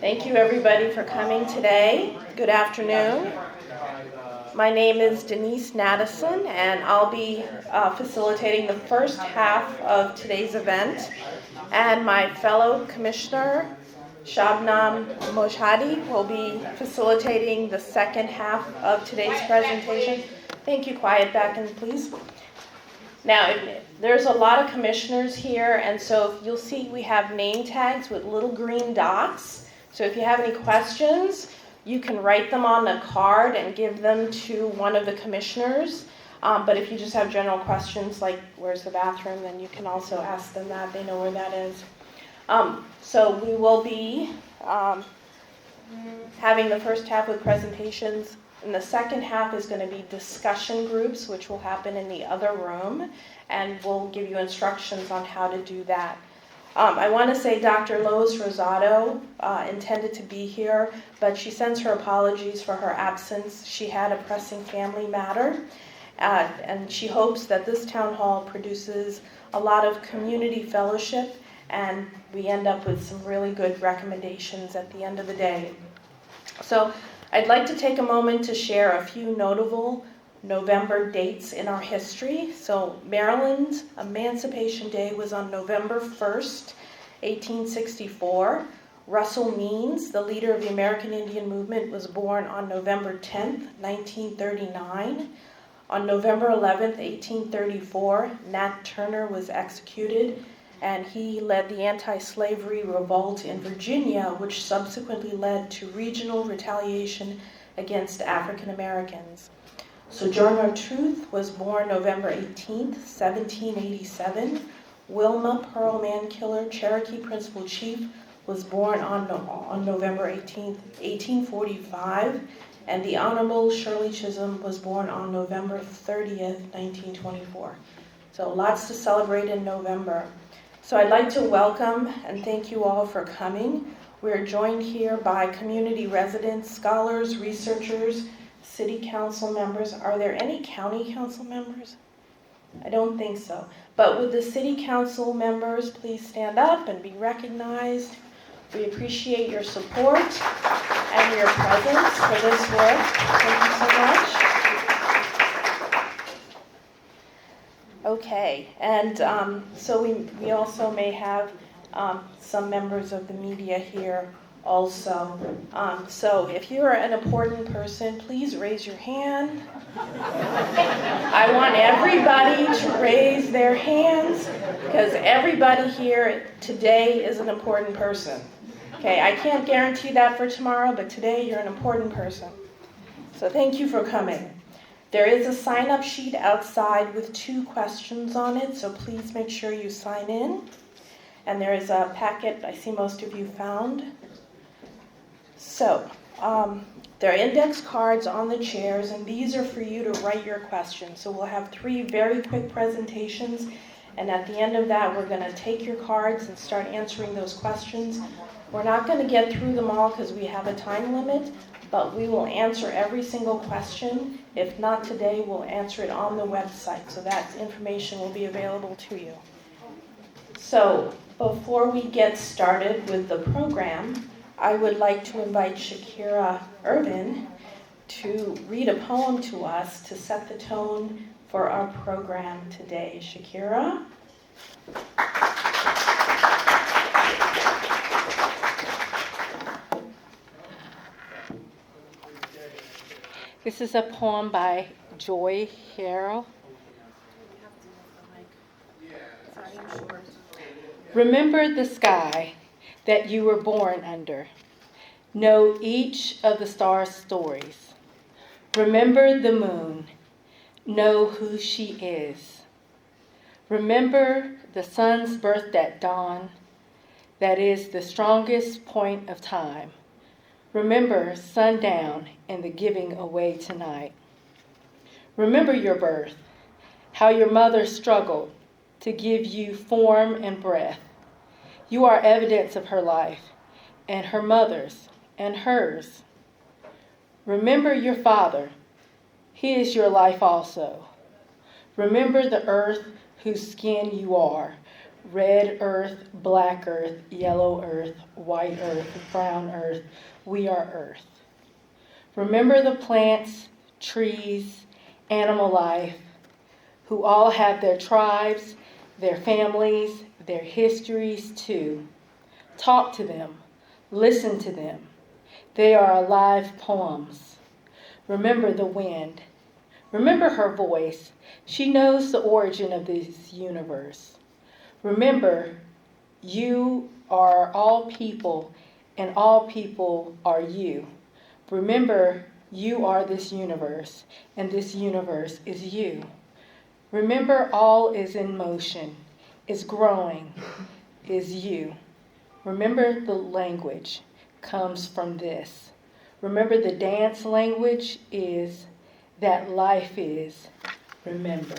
Thank you everybody for coming today. Good afternoon. My name is Denise Naddison and I'll be facilitating the first half of today's event. And my fellow commissioner, Shabnam Mojhadi, will be facilitating the second half of today's presentation. Thank you. Quiet back in, please. Now, there's a lot of commissioners here, and so you'll see we have name tags with little green dots. So if you have any questions, you can write them on a card and give them to one of the commissioners. But if you just have general questions like where's the bathroom, then you can also ask them that. They know where that is. So we will be having the first half with presentations. And the second half is going to be discussion groups, which will happen in the other room, and we'll give you instructions on how to do that. I want to say Dr. Lois Rosado intended to be here, but she sends her apologies for her absence. She had a pressing family matter, and she hopes that this town hall produces a lot of community fellowship, and we end up with some really good recommendations at the end of the day. So I'd like to take a moment to share a few notable November dates in our history. So Maryland's Emancipation Day was on November 1st, 1864. Russell Means, the leader of the American Indian movement, was born on November 10th, 1939. On November 11th, 1834, Nat Turner was executed, and he led the anti-slavery revolt in Virginia, which subsequently led to regional retaliation against African Americans. Sojourner Truth was born November 18th, 1787. Wilma Pearl Mankiller, Cherokee Principal Chief, was born on November 18th, 1845. And the Honorable Shirley Chisholm was born on November 30th, 1924. So lots to celebrate in November. So I'd like to welcome and thank you all for coming. We're joined here by community residents, scholars, researchers, city council members. Are there any county council members? I don't think so. But would the city council members please stand up and be recognized? We appreciate your support and your presence for this work. Thank you so much. Okay, and so we also may have some members of the media here also. So if you are an important person, please raise your hand. I want everybody to raise their hands because everybody here today is an important person. Okay, I can't guarantee that for tomorrow, but today you're an important person. So thank you for coming. There is a sign-up sheet outside with 2 questions on it, so please make sure you sign in. And there is a packet I see most of you found. So, there are index cards on the chairs, and these are for you to write your questions. So we'll have 3 very quick presentations, and at the end of that, we're going to take your cards and start answering those questions. We're not going to get through them all because we have a time limit, but we will answer every single question. If not today, we'll answer it on the website, so that information will be available to you. So before we get started with the program, I would like to invite Shakira Irvin to read a poem to us to set the tone for our program today. Shakira? This is a poem by Joy Harrell. Remember the sky that you were born under. Know each of the stars' stories. Remember the moon. Know who she is. Remember the sun's birth at dawn. That is the strongest point of time. Remember sundown and the giving away tonight. Remember your birth, how your mother struggled to give you form and breath. You are evidence of her life, and her mother's, and hers. Remember your father. He is your life also. Remember the earth whose skin you are. red earth, black earth, yellow earth, white earth, brown earth. We are earth. Remember the plants, trees, animal life, who all have their tribes, their families, their histories too. Talk to them. Listen to them. They are alive poems. Remember the wind. Remember her voice. She knows the origin of this universe. Remember, you are all people, and all people are you. Remember, you are this universe, and this universe is you. Remember, all is in motion, is growing, is you. Remember, the language comes from this. Remember, the dance language is that life is. Remember.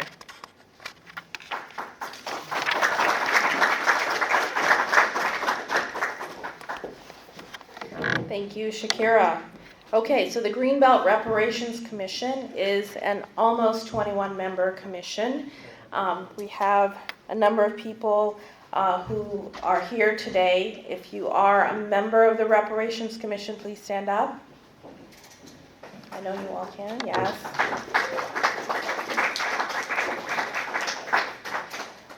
Thank you, Shakira. Okay, so the Greenbelt Reparations Commission is an almost 21-member commission. We have a number of people who are here today. If you are a member of the Reparations Commission, please stand up. I know you all can, yes.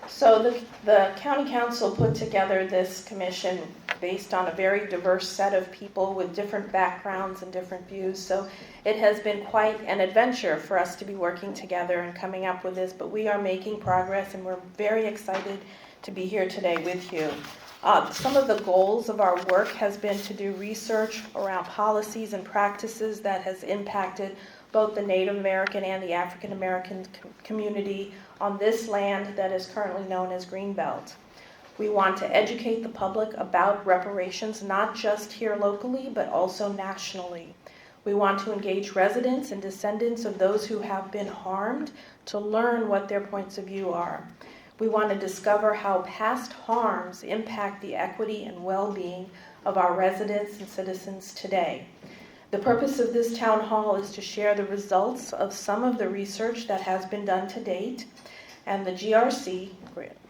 So the county council put together this commission based on a very diverse set of people with different backgrounds and different views. So it has been quite an adventure for us to be working together and coming up with this, but we are making progress and we're very excited to be here today with you. Some of the goals of our work has been to do research around policies and practices that has impacted both the Native American and the African American community on this land that is currently known as Greenbelt. We want to educate the public about reparations, not just here locally, but also nationally. We want to engage residents and descendants of those who have been harmed to learn what their points of view are. We want to discover how past harms impact the equity and well-being of our residents and citizens today. The purpose of this town hall is to share the results of some of the research that has been done to date, and the GRC,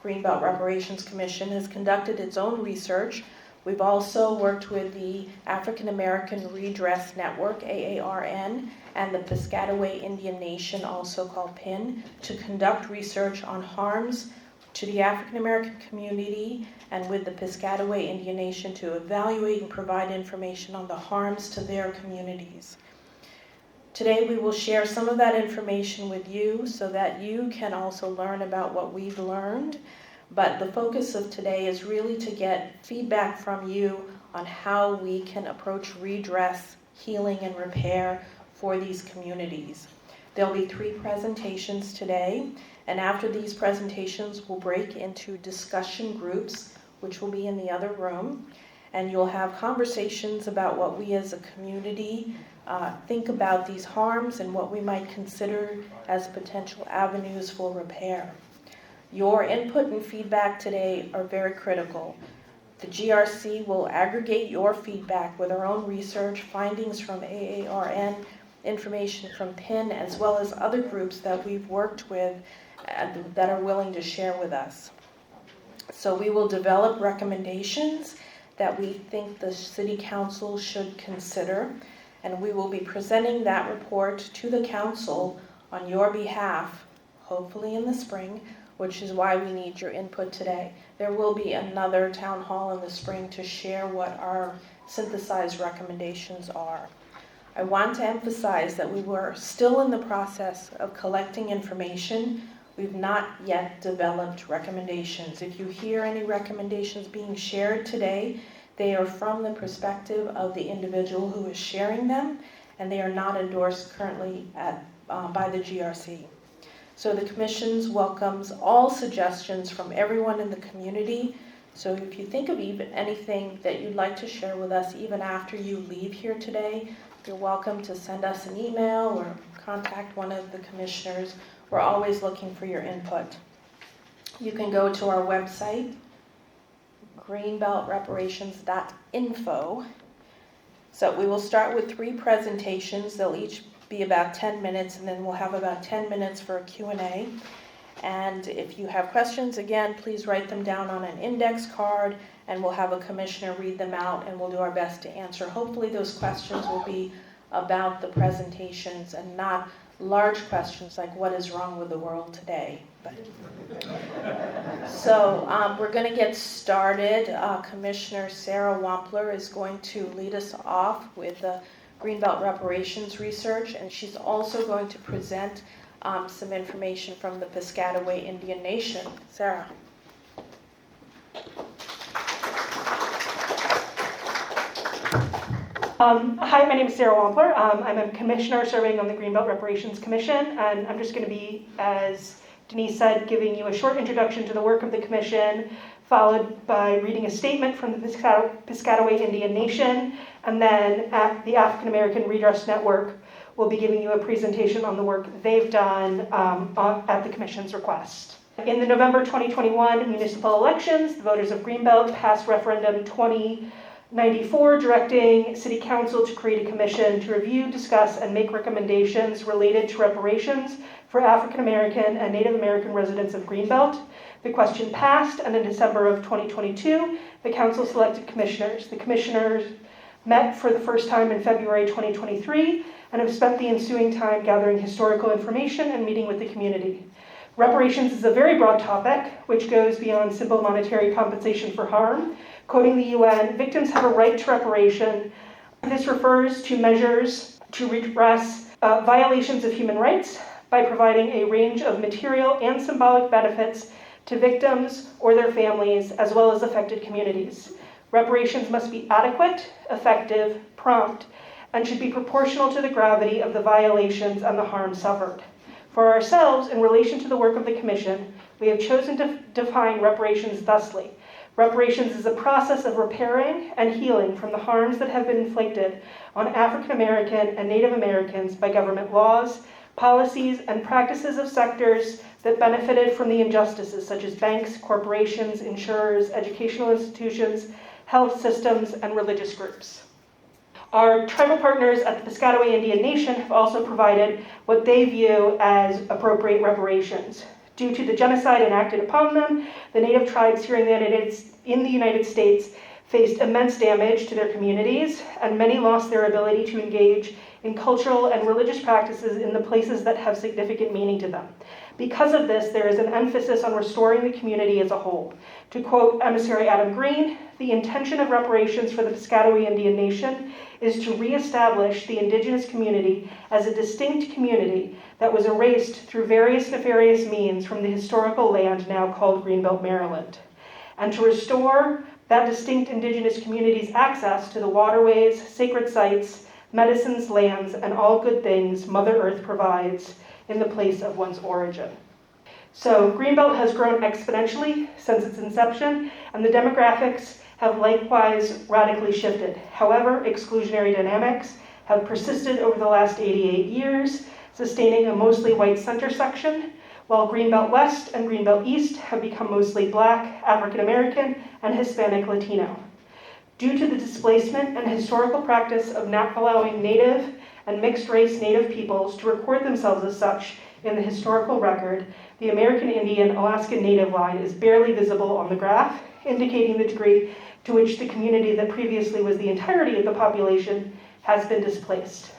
Greenbelt Reparations Commission, has conducted its own research. We've also worked with the African American Redress Network, AARN, and the Piscataway Indian Nation, also called PIN, to conduct research on harms to the African American community, and with the Piscataway Indian Nation to evaluate and provide information on the harms to their communities. Today we will share some of that information with you so that you can also learn about what we've learned. But the focus of today is really to get feedback from you on how we can approach redress, healing, and repair for these communities. There'll be 3 presentations today, and after these presentations we'll break into discussion groups, which will be in the other room, and you'll have conversations about what we as a community think about these harms and what we might consider as potential avenues for repair. Your input and feedback today are very critical. The GRC will aggregate your feedback with our own research, findings from AARN, information from PIN, as well as other groups that we've worked with that are willing to share with us. So we will develop recommendations that we think the City Council should consider, and we will be presenting that report to the Council on your behalf, hopefully in the spring, which is why we need your input today. There will be another town hall in the spring to share what our synthesized recommendations are. I want to emphasize that we were still in the process of collecting information. We've not yet developed recommendations. If you hear any recommendations being shared today, they are from the perspective of the individual who is sharing them, and they are not endorsed currently by the GRC. So the Commission welcomes all suggestions from everyone in the community. So if you think of even anything that you'd like to share with us even after you leave here today, you're welcome to send us an email or contact one of the commissioners. We're always looking for your input. You can go to our website, GreenbeltReparations.info. So we will start with 3 presentations. They'll each be about 10 minutes, and then we'll have about 10 minutes for a Q&A. And if you have questions, again, please write them down on an index card, and we'll have a commissioner read them out, and we'll do our best to answer. Hopefully those questions will be about the presentations and not large questions like what is wrong with the world today. So we're going to get started. Commissioner Sarah Wampler is going to lead us off with the Greenbelt Reparations research, and she's also going to present some information from the Piscataway Indian Nation. Sarah. Hi, my name is Sarah Wampler. I'm a commissioner serving on the Greenbelt Reparations Commission, and I'm just going to be, as Denise said, giving you a short introduction to the work of the commission, followed by reading a statement from the Piscataway Indian Nation, and then at the African American Redress Network, we'll be giving you a presentation on the work they've done at the commission's request. In the November 2021 municipal elections, the voters of Greenbelt passed referendum 2094 directing City Council to create a commission to review, discuss, and make recommendations related to reparations for African American and Native American residents of Greenbelt. The question passed, and in December of 2022, the council selected commissioners. The commissioners met for the first time in February 2023 and have spent the ensuing time gathering historical information and meeting with the community. Reparations is a very broad topic, which goes beyond simple monetary compensation for harm. Quoting the UN, victims have a right to reparation. This refers to measures to redress violations of human rights by providing a range of material and symbolic benefits to victims or their families, as well as affected communities. Reparations must be adequate, effective, prompt, and should be proportional to the gravity of the violations and the harm suffered. For ourselves, in relation to the work of the Commission, we have chosen to define reparations thusly. Reparations is a process of repairing and healing from the harms that have been inflicted on African American and Native Americans by government laws, policies, and practices of sectors that benefited from the injustices such as banks, corporations, insurers, educational institutions, health systems, and religious groups. Our tribal partners at the Piscataway Indian Nation have also provided what they view as appropriate reparations. Due to the genocide enacted upon them, the Native tribes here in the United States faced immense damage to their communities, and many lost their ability to engage in cultural and religious practices in the places that have significant meaning to them. Because of this, there is an emphasis on restoring the community as a whole. To quote Emissary Adam Green, the intention of reparations for the Piscataway Indian Nation is to reestablish the Indigenous community as a distinct community that was erased through various nefarious means from the historical land now called Greenbelt, Maryland, and to restore that distinct Indigenous community's access to the waterways, sacred sites, medicines, lands, and all good things Mother Earth provides in the place of one's origin. So Greenbelt has grown exponentially since its inception, and the demographics have likewise radically shifted. However, exclusionary dynamics have persisted over the last 88 years, sustaining a mostly white center section, while Greenbelt West and Greenbelt East have become mostly Black, African American, and Hispanic Latino. Due to the displacement and historical practice of not allowing Native and mixed-race Native peoples to record themselves as such in the historical record, the American Indian Alaskan Native line is barely visible on the graph, indicating the degree to which the community that previously was the entirety of the population has been displaced.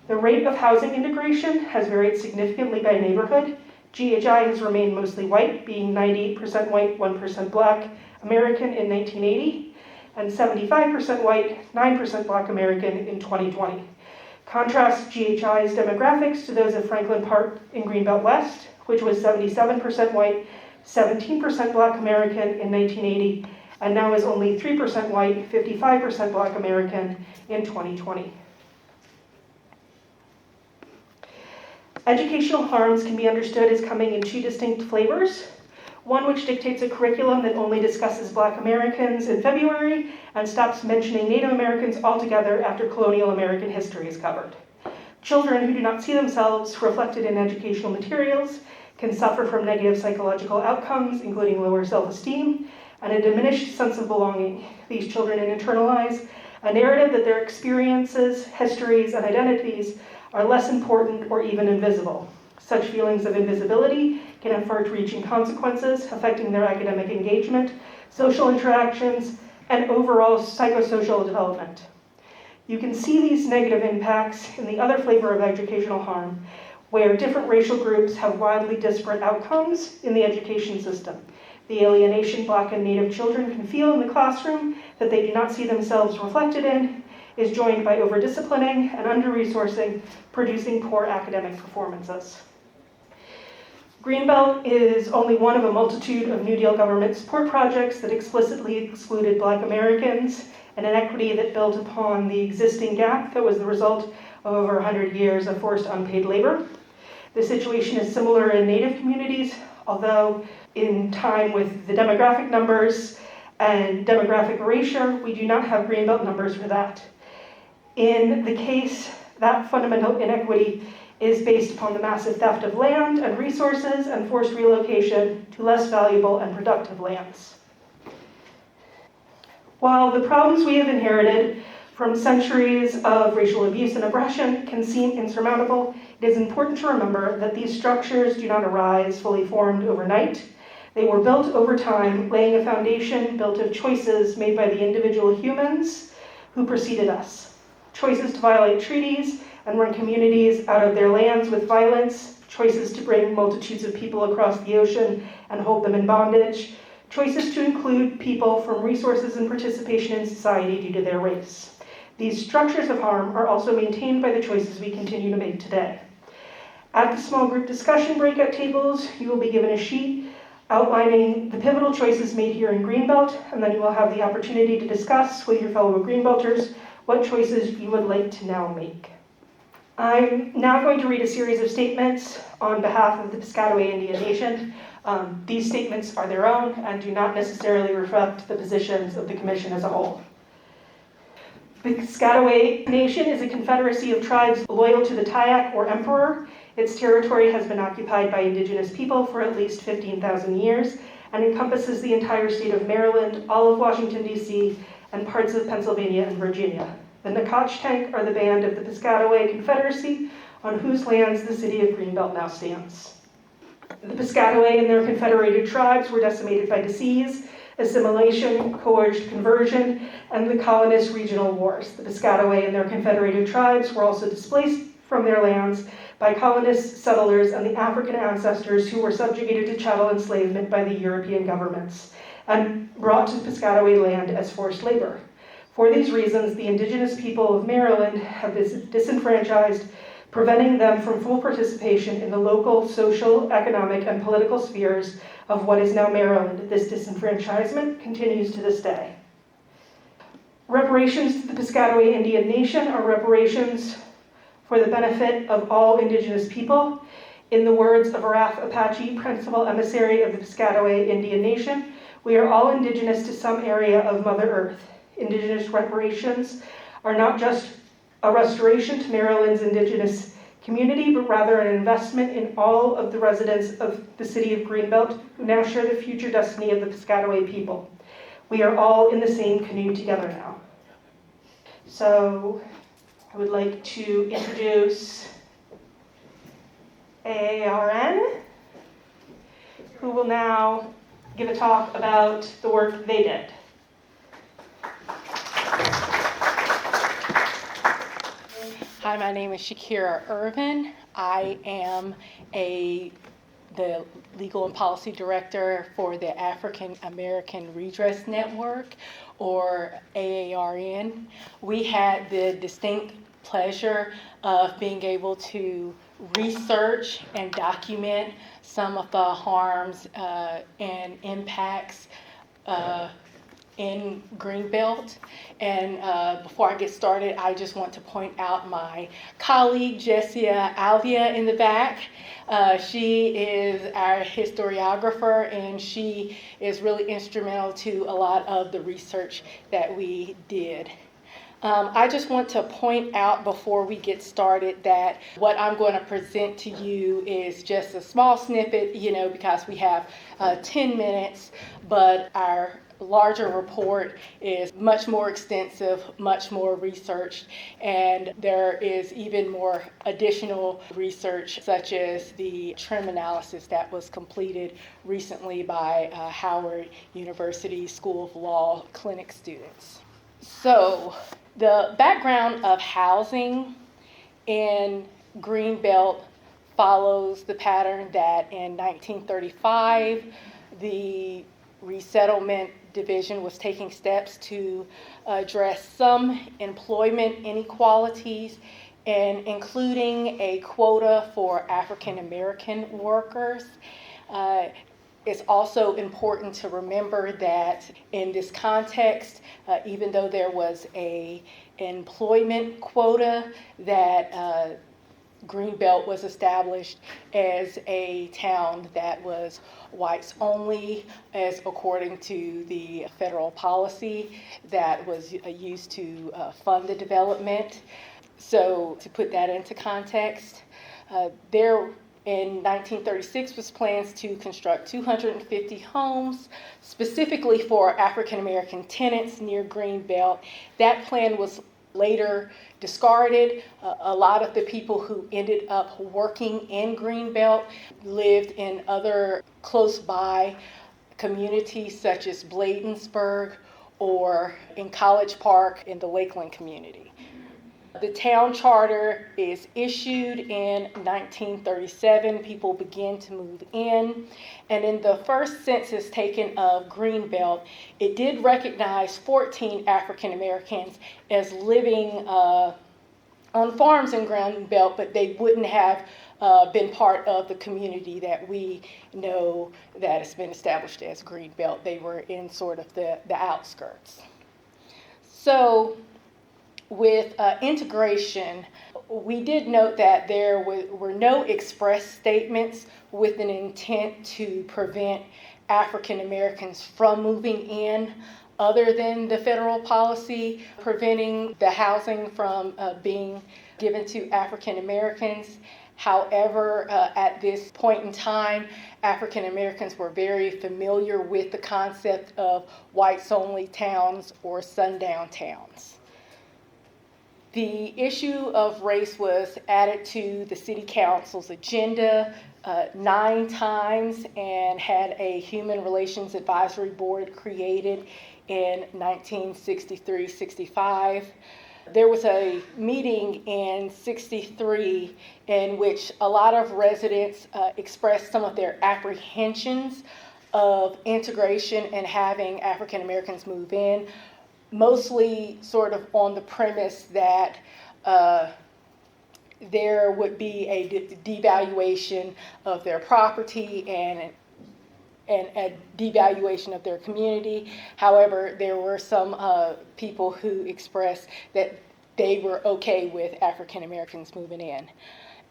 The rate of housing integration has varied significantly by neighborhood. GHI has remained mostly white, being 98% white, 1% Black American in 1980, and 75% white, 9% Black American in 2020. Contrast GHI's demographics to those of Franklin Park in Greenbelt West, which was 77% white, 17% Black American in 1980, and now is only 3% white, 55% Black American in 2020. Educational harms can be understood as coming in two distinct flavors. One which dictates a curriculum that only discusses Black Americans in February and stops mentioning Native Americans altogether after colonial American history is covered. Children who do not see themselves reflected in educational materials can suffer from negative psychological outcomes, including lower self-esteem and a diminished sense of belonging. These children internalize a narrative that their experiences, histories, and identities are less important or even invisible. Such feelings of invisibility can have far-reaching consequences affecting their academic engagement, social interactions, and overall psychosocial development. You can see these negative impacts in the other flavor of educational harm, where different racial groups have wildly disparate outcomes in the education system. The alienation Black and Native children can feel in the classroom that they do not see themselves reflected in is joined by over-disciplining and under-resourcing, producing poor academic performances. Greenbelt is only one of a multitude of New Deal government support projects that explicitly excluded Black Americans, an inequity that built upon the existing gap that was the result of over 100 years of forced unpaid labor. The situation is similar in Native communities, although in time with the demographic numbers and demographic erasure, we do not have Greenbelt numbers for that. In the case, that fundamental inequity is based upon the massive theft of land and resources and forced relocation to less valuable and productive lands. While the problems we have inherited from centuries of racial abuse and aggression can seem insurmountable, it is important to remember that these structures do not arise fully formed overnight. They were built over time, laying a foundation built of choices made by the individual humans who preceded us. Choices to violate treaties and run communities out of their lands with violence, choices to bring multitudes of people across the ocean and hold them in bondage, choices to include people from resources and participation in society due to their race. These structures of harm are also maintained by the choices we continue to make today. At the small group discussion breakout tables, you will be given a sheet outlining the pivotal choices made here in Greenbelt, and then you will have the opportunity to discuss with your fellow Greenbelters what choices you would like to now make. I'm now going to read a series of statements on behalf of the Piscataway Indian Nation. These statements are their own and do not necessarily reflect the positions of the Commission as a whole. The Piscataway Nation is a confederacy of tribes loyal to the Tayak or Emperor. Its territory has been occupied by Indigenous people for at least 15,000 years and encompasses the entire state of Maryland, all of Washington, D.C., and parts of Pennsylvania and Virginia. The Nacotchtank are the band of the Piscataway Confederacy, on whose lands the city of Greenbelt now stands. The Piscataway and their confederated tribes were decimated by disease, assimilation, coerced conversion, and the colonist regional wars. The Piscataway and their confederated tribes were also displaced from their lands by colonists, settlers, and the African ancestors who were subjugated to chattel enslavement by the European governments and brought to Piscataway land as forced labor. For these reasons, the Indigenous people of Maryland have been disenfranchised, preventing them from full participation in the local, social, economic, and political spheres of what is now Maryland. This disenfranchisement continues to this day. Reparations to the Piscataway Indian Nation are reparations for the benefit of all Indigenous people. In the words of Araf Apache, principal emissary of the Piscataway Indian Nation, we are all Indigenous to some area of Mother Earth. Indigenous reparations are not just a restoration to Maryland's Indigenous community, but rather an investment in all of the residents of the city of Greenbelt who now share the future destiny of the Piscataway people. We are all in the same canoe together now. So I would like to introduce AARN, who will now give a talk about the work they did. Hi, my name is Shakira Irvin. I am the Legal and Policy Director for the African American Redress Network, or AARN. We had the distinct pleasure of being able to research and document some of the harms and impacts in Greenbelt. And before I get started, I just want to point out my colleague, Jessia Alvia, in the back. She is our historiographer, and she is really instrumental to a lot of the research that we did. I just want to point out before we get started that what I'm going to present to you is just a small snippet, because we have 10 minutes, but our larger report is much more extensive, much more researched, and there is even more additional research, such as the trim analysis that was completed recently by Howard University School of Law clinic students. So the background of housing in Greenbelt follows the pattern that in 1935, the Resettlement Division was taking steps to address some employment inequalities, and including a quota for African American workers. It's also important to remember that in this context, even though there was an employment quota, that Greenbelt was established as a town that was whites only, as according to the federal policy that was used to fund the development. So to put that into context, there in 1936 was plans to construct 250 homes specifically for African American tenants near Greenbelt. That plan was later discarded. A lot of the people who ended up working in Greenbelt lived in other close by communities such as Bladensburg or in College Park in the Lakeland community. The town charter is issued in 1937. People begin to move in. And in the first census taken of Greenbelt, it did recognize 14 African Americans as living on farms in Greenbelt, but they wouldn't have been part of the community that we know that has been established as Greenbelt. They were in sort of the outskirts. So with integration, we did note that there were no express statements with an intent to prevent African Americans from moving in, other than the federal policy preventing the housing from being given to African Americans. However, at this point in time, African Americans were very familiar with the concept of whites-only towns or sundown towns. The issue of race was added to the City Council's agenda 9 times and had a Human Relations Advisory Board created in 1963-65. There was a meeting in 63 in which a lot of residents expressed some of their apprehensions of integration and having African Americans move in, mostly sort of on the premise that there would be a devaluation of their property and a devaluation of their community. However, there were some people who expressed that they were okay with African Americans moving in.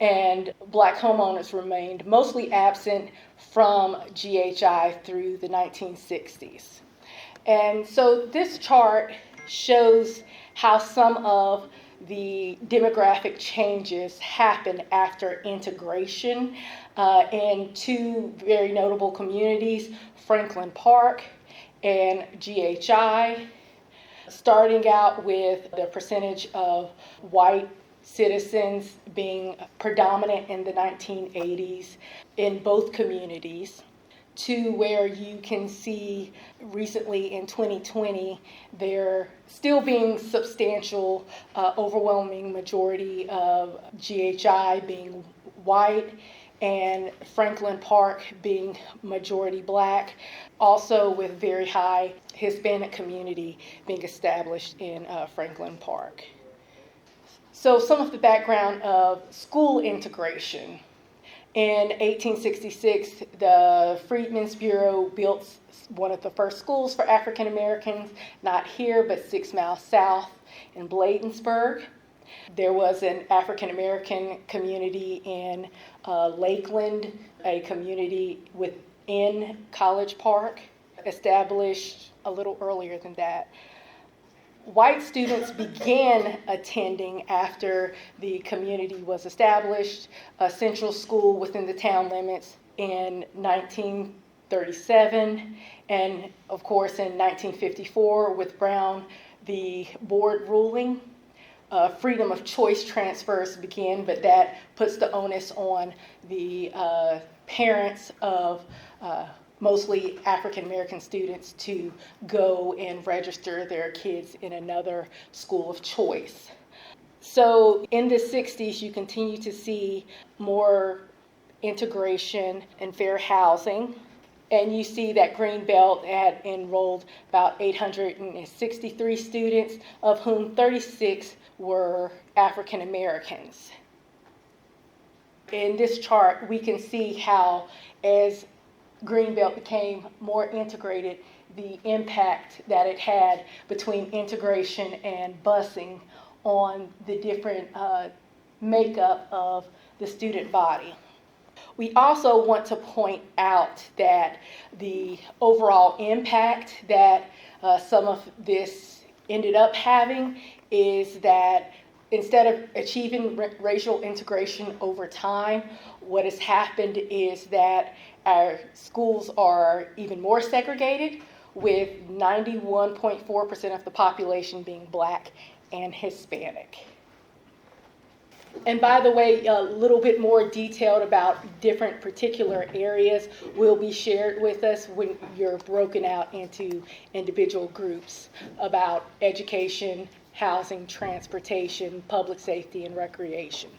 And Black homeowners remained mostly absent from GHI through the 1960s. And so this chart shows how some of the demographic changes happened after integration in 2 very notable communities, Franklin Park and GHI, starting out with the percentage of white citizens being predominant in the 1980s in both communities, to where you can see recently in 2020 there still being substantial, overwhelming majority of GHI being white and Franklin Park being majority Black, also with very high Hispanic community being established in Franklin Park. So some of the background of school integration. In 1866, the Freedmen's Bureau built one of the first schools for African Americans, not here, but 6 miles south in Bladensburg. There was an African American community in Lakeland, a community within College Park, established a little earlier than that. White students began attending after the community was established, a central school within the town limits in 1935 1937, and of course in 1954 with Brown, the board ruling. Freedom of choice transfers begin, but that puts the onus on the parents of mostly African American students to go and register their kids in another school of choice. So in the 60s, you continue to see more integration and fair housing. And you see that Greenbelt had enrolled about 863 students, of whom 36 were African Americans. In this chart, we can see how, as Greenbelt became more integrated, the impact that it had between integration and busing on the different makeup of the student body. We also want to point out that the overall impact that some of this ended up having is that instead of achieving racial integration over time, what has happened is that our schools are even more segregated, with 91.4% of the population being Black and Hispanic. And by the way, a little bit more detailed about different particular areas will be shared with us when you're broken out into individual groups about education, housing, transportation, public safety, and recreation.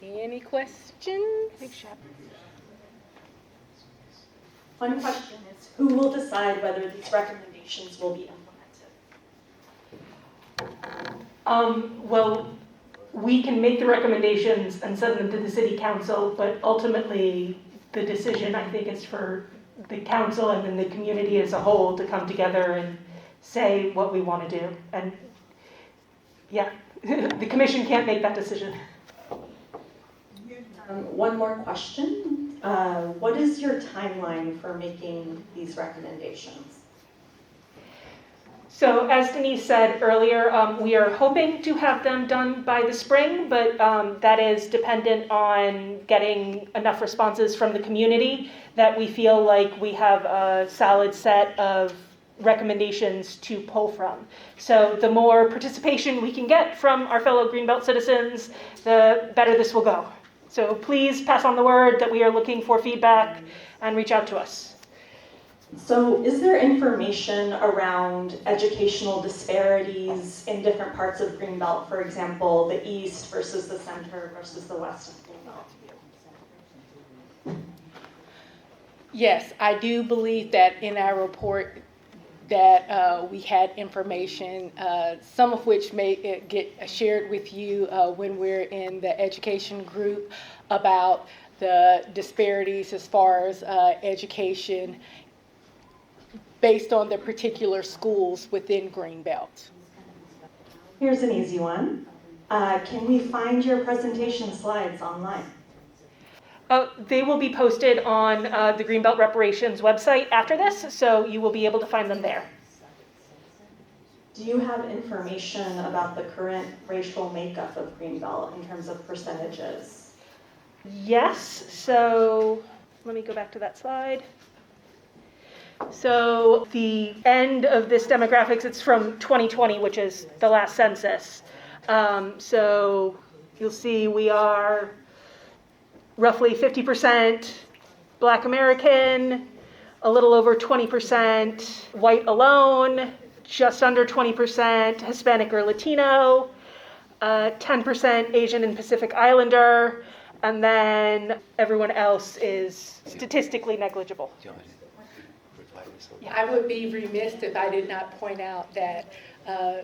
Any questions? One question is, who will decide whether these recommendations will be implemented? Well, we can make the recommendations and send them to the city council, but ultimately the decision, I think, is for the council and then the community as a whole to come together and say what we want to do. And yeah, the commission can't make that decision. One more question. What is your timeline for making these recommendations? So as Denise said earlier, we are hoping to have them done by the spring, but that is dependent on getting enough responses from the community that we feel like we have a solid set of recommendations to pull from. So the more participation we can get from our fellow Greenbelt citizens, the better this will go. So please pass on the word that we are looking for feedback and reach out to us. So is there information around educational disparities in different parts of Greenbelt? For example, the east versus the center versus the west of Greenbelt? Yes, I do believe that in our report that we had information, some of which may get shared with you when we're in the education group, about the disparities as far as education based on the particular schools within Greenbelt. Here's an easy one. Can we find your presentation slides online? They will be posted on the Greenbelt Reparations website after this, so you will be able to find them there. Do you have information about the current racial makeup of Greenbelt in terms of percentages? Yes, so let me go back to that slide. So the end of this demographics, it's from 2020, which is the last census. So you'll see we are roughly 50% Black American, a little over 20% white alone, just under 20% Hispanic or Latino, 10% Asian and Pacific Islander, and then everyone else is statistically negligible. I would be remiss if I did not point out that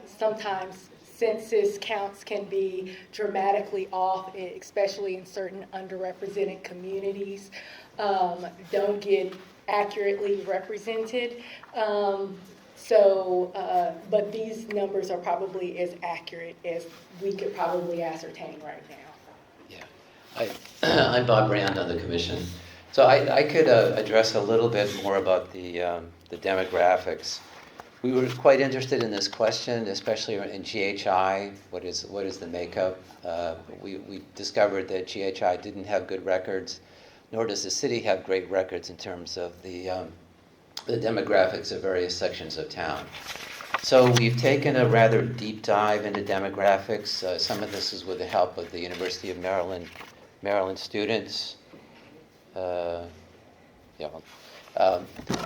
sometimes census counts can be dramatically off, especially in certain underrepresented communities, don't get accurately represented. But these numbers are probably as accurate as we could probably ascertain right now. Yeah, I'm Bob Brand on the commission. So I could address a little bit more about the demographics. We were quite interested in this question, especially in GHI. What is the makeup? We discovered that GHI didn't have good records nor does the city have great records in terms of the demographics of various sections of town. So we've taken a rather deep dive into demographics. Some of this is with the help of the University of Maryland students.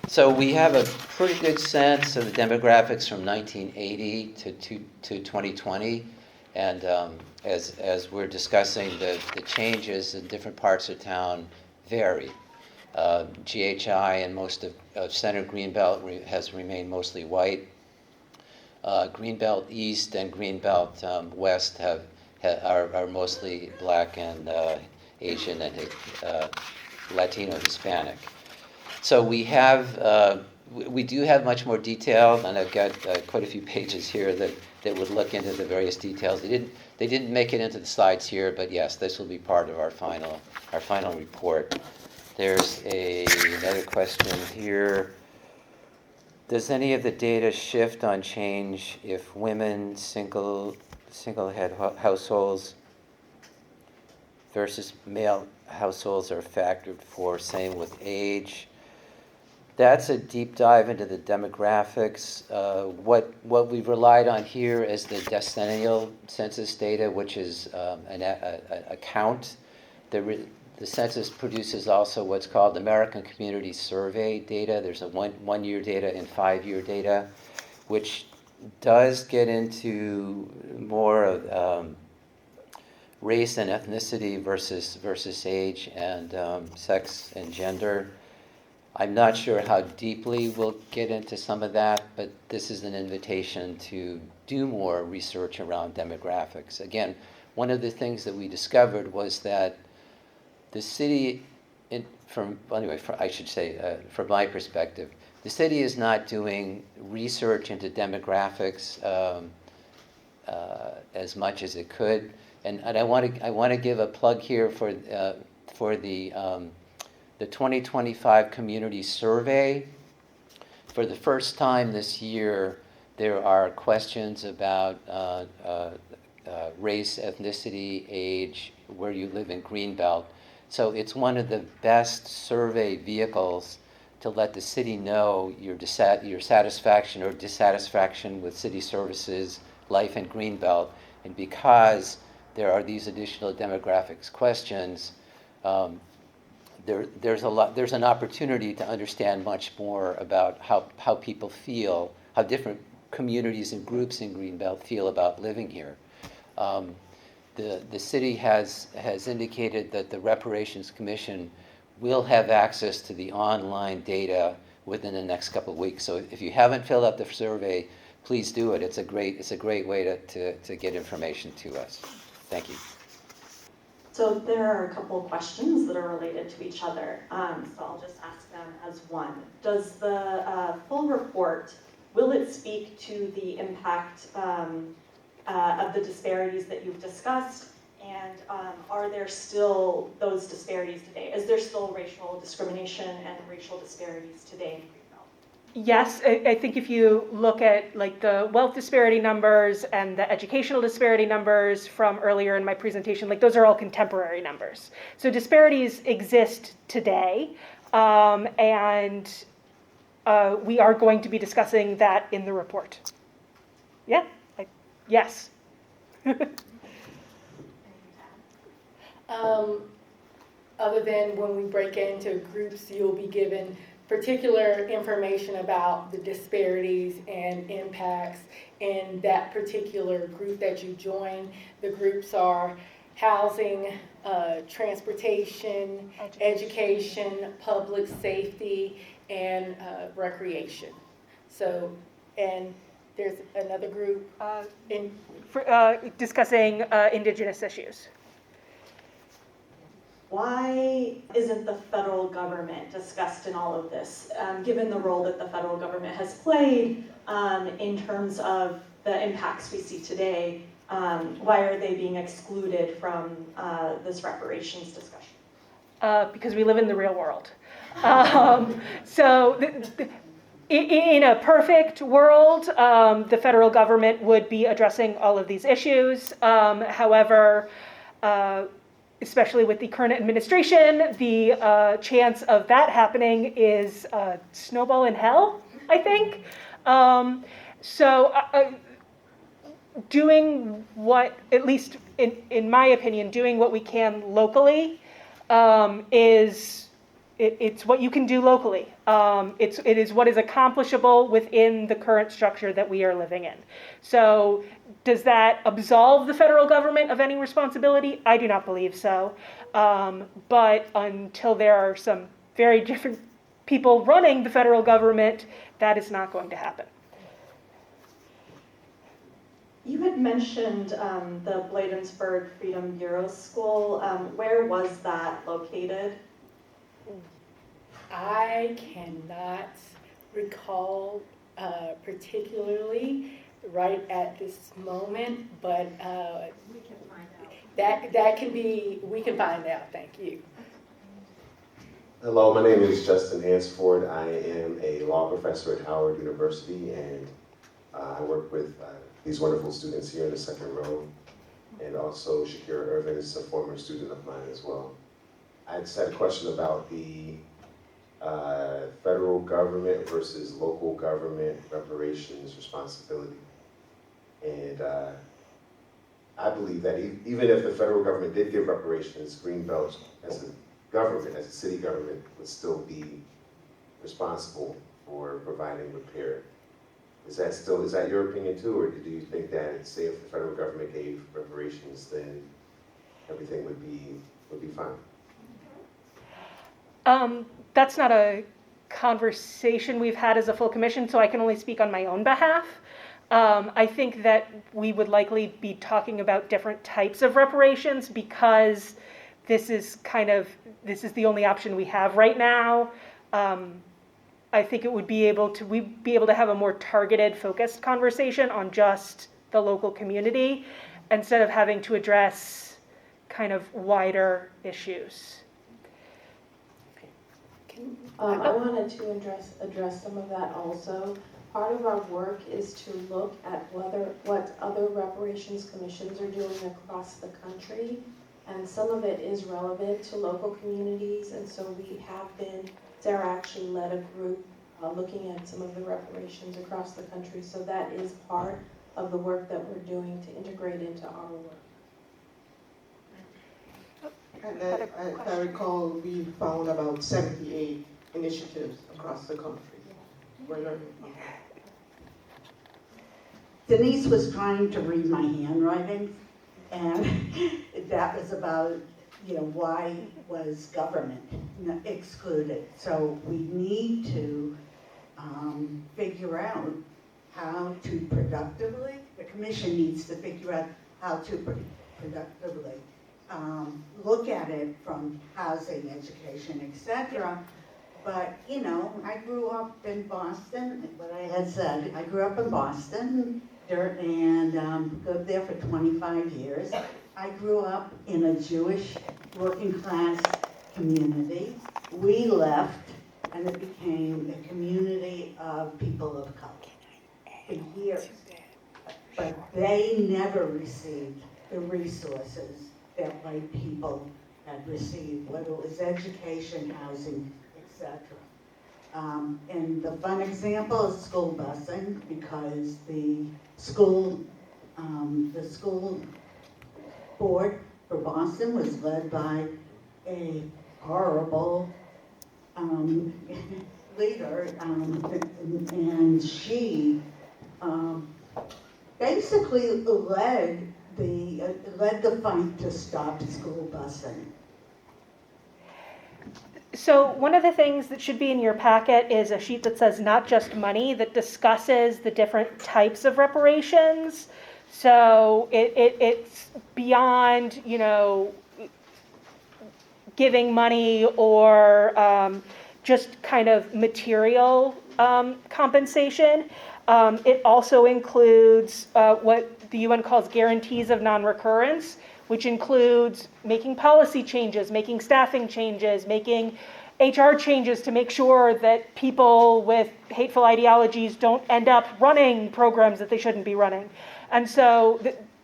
So we have a pretty good sense of the demographics from 1980 to 2020, and as we're discussing, the changes in different parts of town vary. GHI and most of Center Greenbelt has remained mostly white. Greenbelt East and Greenbelt West are mostly black and Asian and Latino Hispanic. So we do have much more detail, and I've got quite a few pages here that would look into the various details. They didn't make it into the slides here, but yes, this will be part of our final report. There's another question here. Does any of the data shift on change if women, single head households versus male households are factored for, same with age? That's a deep dive into the demographics. What we've relied on here is the decennial census data, which is a count. The census produces also what's called American Community Survey data. There's a one-year data and 5-year data, which does get into more of race and ethnicity versus age and sex and gender. I'm not sure how deeply we'll get into some of that, but this is an invitation to do more research around demographics. Again, one of the things that we discovered was that the city, from my perspective, the city is not doing research into demographics as much as it could. And I want to give a plug here for the 2025 community survey. For the first time this year, there are questions about race, ethnicity, age, where you live in Greenbelt. So it's one of the best survey vehicles to let the city know your satisfaction or dissatisfaction with city services, life in Greenbelt. And because there are these additional demographics questions, there's an opportunity to understand much more about how people feel, how different communities and groups in Greenbelt feel about living here. The city has indicated that the Reparations Commission will have access to the online data within the next couple of weeks. So if you haven't filled out the survey, please do it. It's a great way to get information to us. Thank you. So there are a couple of questions that are related to each other. So I'll just ask them as one. Does the full report, will it speak to the impact of the disparities that you've discussed? And are there still those disparities today? Is there still racial discrimination and racial disparities today in Greenbelt? Yes, I think if you look at like the wealth disparity numbers and the educational disparity numbers from earlier in my presentation, like those are all contemporary numbers. So disparities exist today, and we are going to be discussing that in the report. Yeah, yes. Other than when we break into groups, you'll be given particular information about the disparities and impacts in that particular group that you join. The groups are housing, transportation, education, public safety, and recreation. So, and there's another group Discussing Indigenous issues. Why isn't the federal government discussed in all of this, given the role that the federal government has played in terms of the impacts we see today? Why are they being excluded from this reparations discussion? Because we live in the real world. In a perfect world, the federal government would be addressing all of these issues. However, especially with the current administration, the chance of that happening is snowball in hell, I think. Doing what, at least in my opinion, doing what we can locally it's what you can do locally. It is what is accomplishable within the current structure that we are living in. So does that absolve the federal government of any responsibility? I do not believe so. But until there are some very different people running the federal government, that is not going to happen. You had mentioned the Bladensburg Freedom Bureau School. Where was that located? I cannot recall particularly right at this moment, but We can find out. we can find out, thank you. Hello, my name is Justin Hansford. I am a law professor at Howard University, and I work with these wonderful students here in the second row, and also Shakira Irvin is a former student of mine as well. I just had a question about the federal government versus local government reparations responsibility. And I believe that even if the federal government did give reparations, Greenbelt as a government, as a city government, would still be responsible for providing repair. Is that your opinion too, or do you think that, say, if the federal government gave reparations, then everything would be fine? That's not a conversation we've had as a full commission, so I can only speak on my own behalf. I think that we would likely be talking about different types of reparations because this is the only option we have right now. I think we'd be able to have a more targeted, focused conversation on just the local community instead of having to address kind of wider issues. I wanted to address some of that also. Part of our work is to look at what other reparations commissions are doing across the country, and some of it is relevant to local communities, and so Sarah actually led a group looking at some of the reparations across the country, so that is part of the work that we're doing to integrate into our work. And as I recall, we found about 78 initiatives across the country. We're learning from that. Denise was trying to read my handwriting, and that was about, why was government excluded? So we need to figure out how to productively, the commission needs to figure out how to productively look at it from housing, education, etc. But, I grew up in Boston, what I had said, I grew up in Boston and lived there for 25 years. I grew up in a Jewish working class community. We left and it became a community of people of color for years. But they never received the resources that white people had received, whether it was education, housing, etc. And the fun example is school busing, because the school board for Boston was led by a horrible leader, and she basically led the fight to stop school busing. So one of the things that should be in your packet is a sheet that says not just money, that discusses the different types of reparations. So it's beyond, giving money or just kind of material compensation. It also includes what the UN calls guarantees of non-recurrence, which includes making policy changes, making staffing changes, making HR changes to make sure that people with hateful ideologies don't end up running programs that they shouldn't be running. And so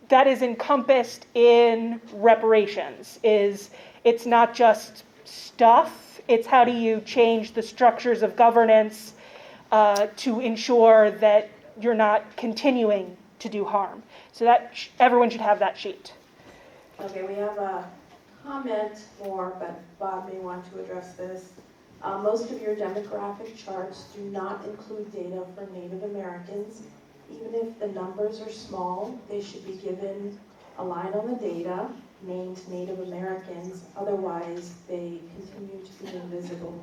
that is encompassed in reparations. It's not just stuff, it's how do you change the structures of governance to ensure that you're not continuing to do harm. So that everyone should have that sheet. Okay, we have a comment more, but Bob may want to address this. Most of your demographic charts do not include data for Native Americans. Even if the numbers are small, they should be given a line on the data named Native Americans, otherwise they continue to be invisible.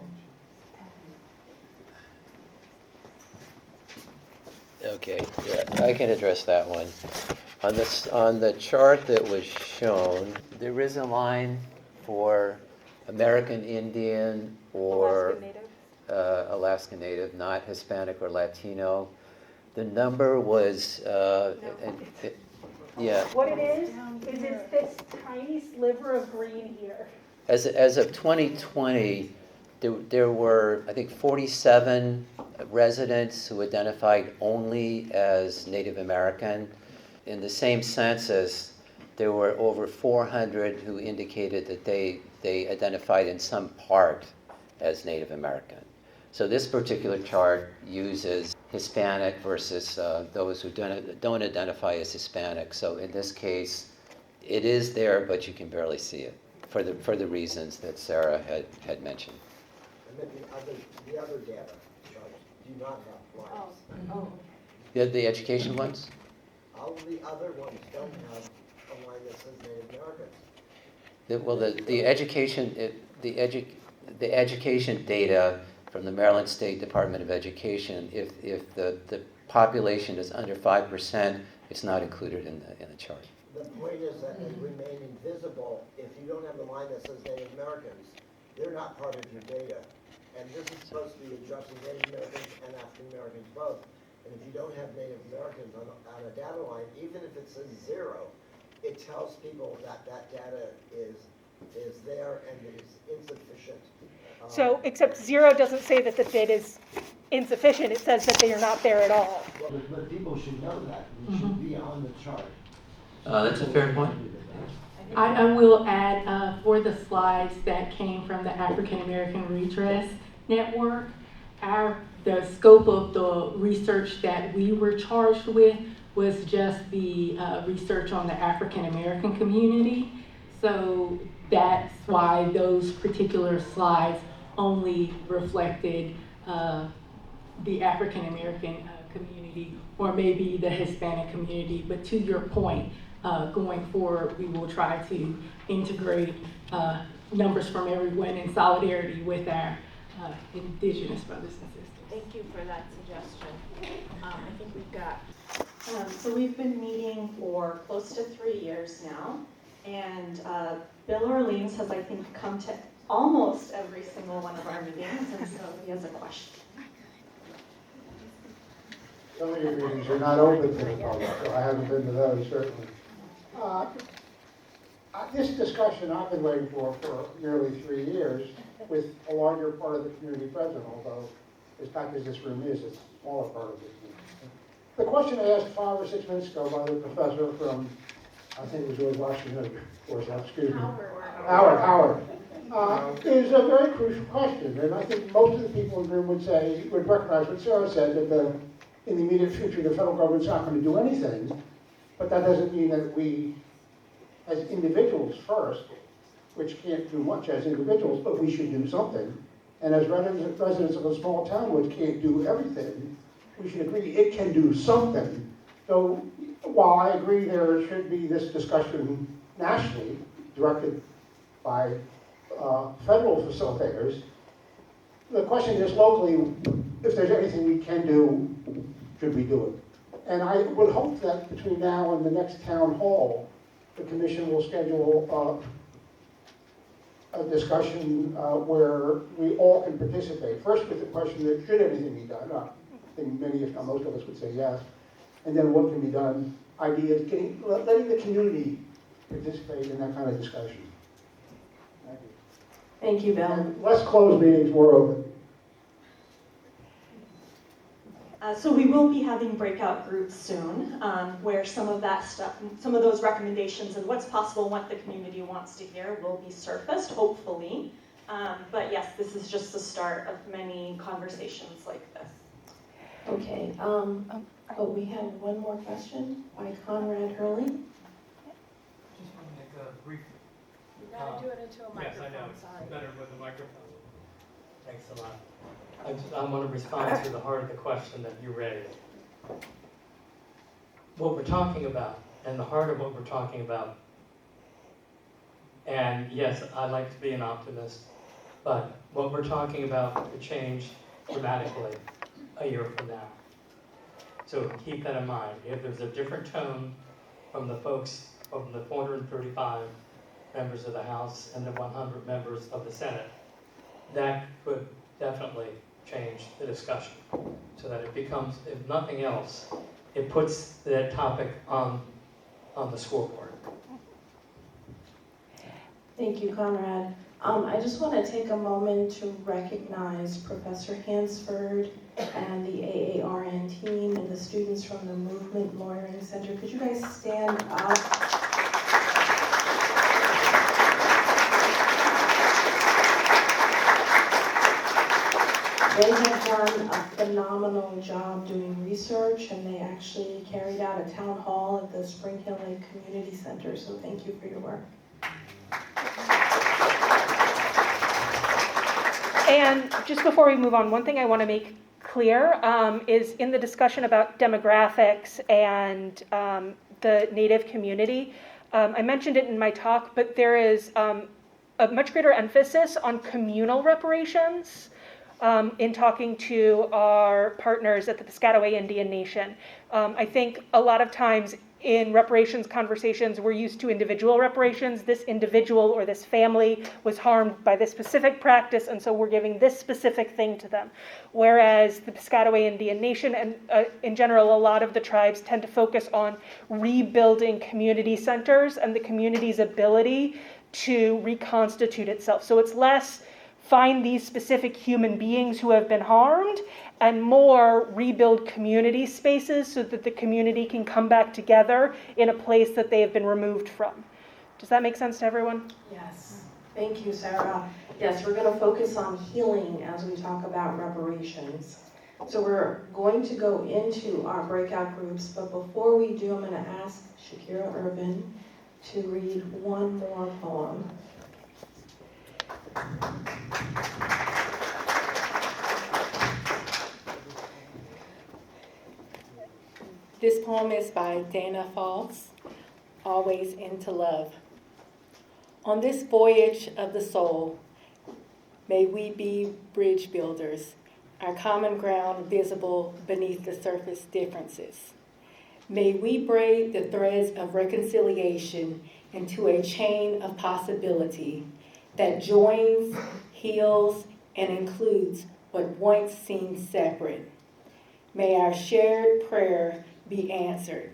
Okay, yeah, I can address that one. On the chart that was shown, there is a line for American Indian or Alaska Native, not Hispanic or Latino. The number was, yeah. What it is it's this tiny sliver of green here. As of 2020, there were, I think, 47 residents who identified only as Native American. In the same census, there were over 400 who indicated that they identified in some part as Native American. So this particular chart uses Hispanic versus those who don't identify as Hispanic. So in this case, it is there, but you can barely see it for the reasons that Sarah had mentioned. And then the other data charts do not have lines. The education ones? All of the other ones don't have a line that says Native Americans. Well, the education data from the Maryland State Department of Education, if the population is under 5%, it's not included in the chart. The point is that they remain invisible. If you don't have the line that says Native Americans, they're not part of your data. And this is supposed to be addressing Native Americans and African Americans both. And if you don't have Native Americans on a data line, even if it says 0, it tells people that that data is there and is insufficient. So, except 0 doesn't say that the data is insufficient, it says that they are not there at all. Well, but people should know that. It should be on the chart. That's a fair point. I will add for the slides that came from the African American Redress Network, the scope of the research that we were charged with was just the research on the African American community. So that's why those particular slides only reflected the African American community or maybe the Hispanic community. But to your point, going forward, we will try to integrate numbers from everyone in solidarity with our Indigenous brothers and sisters. Thank you for that suggestion. I think we've got. So we've been meeting for close to 3 years now, and Bill Orleans has, I think, come to almost every single one of our meetings, and so he has a question. Some of your meetings are not open to the public, so I haven't been to those, certainly. This discussion I've been waiting for nearly 3 years with a larger part of the community present, although as packed as this room is, it's a smaller part of it. The question I asked 5 or 6 minutes ago by the professor from, I think it was George Washington, excuse me. Howard. Is a very crucial question, and I think most of the people in the room would recognize what Sarah said, that in the immediate future the federal government's not going to do anything, but that doesn't mean that we, as individuals first, which can't do much as individuals, but we should do something, and as residents of a small town which can't do everything, we should agree it can do something. So while I agree there should be this discussion nationally, directed by federal facilitators, the question is locally, if there's anything we can do, should we do it? And I would hope that between now and the next town hall, the commission will schedule a discussion where we all can participate. First with the question that should anything be done? I think many, if not most of us would say yes. And then what can be done? Ideas, letting the community participate in that kind of discussion. Thank you. Thank you, Bill. And less closed meetings, more open. So we will be having breakout groups soon, where some of that stuff, some of those recommendations and what's possible, what the community wants to hear will be surfaced, hopefully. But yes, this is just the start of many conversations like this. Okay, we have one more question by Conrad Hurley. Just want to make a brief. You gotta do it into a Yes, I know. microphone, sorry. It's better with the microphone. Thanks a lot. I want to respond to the heart of the question that you raised. What we're talking about, and the heart of what we're talking about, and yes, I'd like to be an optimist, but what we're talking about could change dramatically a year from now. So keep that in mind. If there's a different tone from the folks, from the 435 members of the House and the 100 members of the Senate, that could definitely change the discussion so that it becomes, if nothing else, it puts that topic on the scoreboard. Thank you, Conrad. I just want to take a moment to recognize Professor Hansford and the AARN team and the students from the Movement Lawyering Center. Could you guys stand up? They have done a phenomenal job doing research, and they actually carried out a town hall at the Spring Hill Lake Community Center, so thank you for your work. And just before we move on, one thing I want to make clear is in the discussion about demographics and the Native community, I mentioned it in my talk, but there is a much greater emphasis on communal reparations in talking to our partners at the Piscataway Indian Nation. I think a lot of times in reparations conversations, we're used to individual reparations. This individual or this family was harmed by this specific practice, and so we're giving this specific thing to them. Whereas the Piscataway Indian Nation and in general, a lot of the tribes tend to focus on rebuilding community centers and the community's ability to reconstitute itself. So it's less find these specific human beings who have been harmed and more rebuild community spaces so that the community can come back together in a place that they have been removed from. Does that make sense to everyone? Yes, thank you, Sarah. Yes, we're going to focus on healing as we talk about reparations. So we're going to go into our breakout groups, but before we do, I'm going to ask Shakira Urban to read one more poem. This poem is by Dana Falls, Always Into Love. On this voyage of the soul, may we be bridge builders, our common ground visible beneath the surface differences. May we braid the threads of reconciliation into a chain of possibility that joins, heals, and includes what once seemed separate. May our shared prayer be answered,